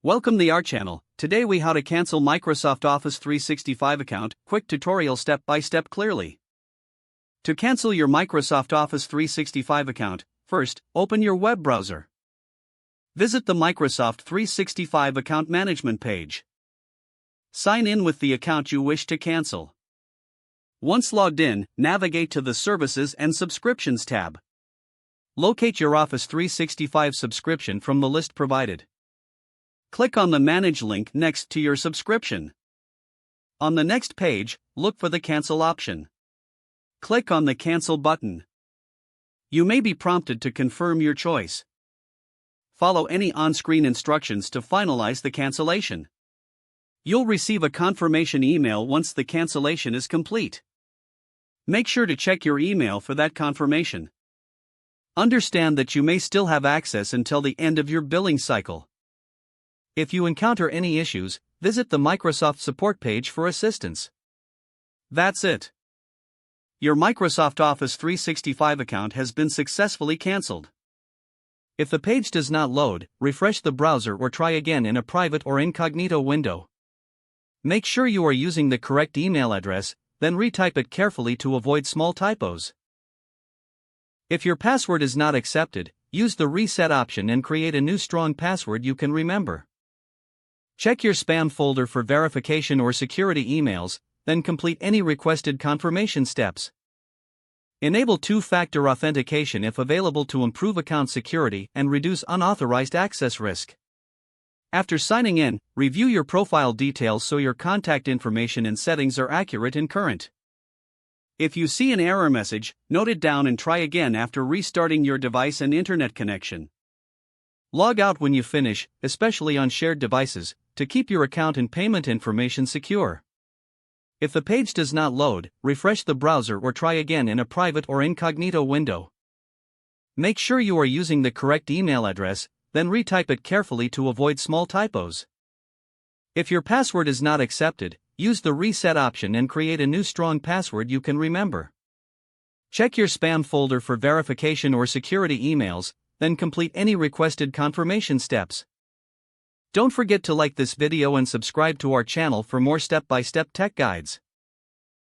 Welcome to our channel. Today we how to cancel Microsoft Office 365 account, quick tutorial step by step clearly. To cancel your Microsoft Office 365 account, first, open your web browser. Visit the Microsoft 365 account management page. Sign in with the account you wish to cancel. Once logged in, navigate to the Services and Subscriptions tab. Locate your Office 365 subscription from the list provided. Click on the Manage link next to your subscription. On the next page, look for the Cancel option. Click on the Cancel button. You may be prompted to confirm your choice. Follow any on-screen instructions to finalize the cancellation. You'll receive a confirmation email once the cancellation is complete. Make sure to check your email for that confirmation. Understand that you may still have access until the end of your billing cycle. If you encounter any issues, visit the Microsoft support page for assistance. That's it. Your Microsoft Office 365 account has been successfully canceled. If the page does not load, refresh the browser or try again in a private or incognito window. Make sure you are using the correct email address, then retype it carefully to avoid small typos. If your password is not accepted, use the reset option and create a new strong password you can remember. Check your spam folder for verification or security emails, then complete any requested confirmation steps. Enable two-factor authentication if available to improve account security and reduce unauthorized access risk. After signing in, review your profile details so your contact information and settings are accurate and current. If you see an error message, note it down and try again after restarting your device and internet connection. Log out when you finish, especially on shared devices, to keep your account and payment information secure. If the page does not load, refresh the browser or try again in a private or incognito window. Make sure you are using the correct email address, then retype it carefully to avoid small typos. If your password is not accepted, use the reset option and create a new strong password you can remember. Check your spam folder for verification or security emails, then complete any requested confirmation steps. Don't forget to like this video and subscribe to our channel for more step-by-step tech guides.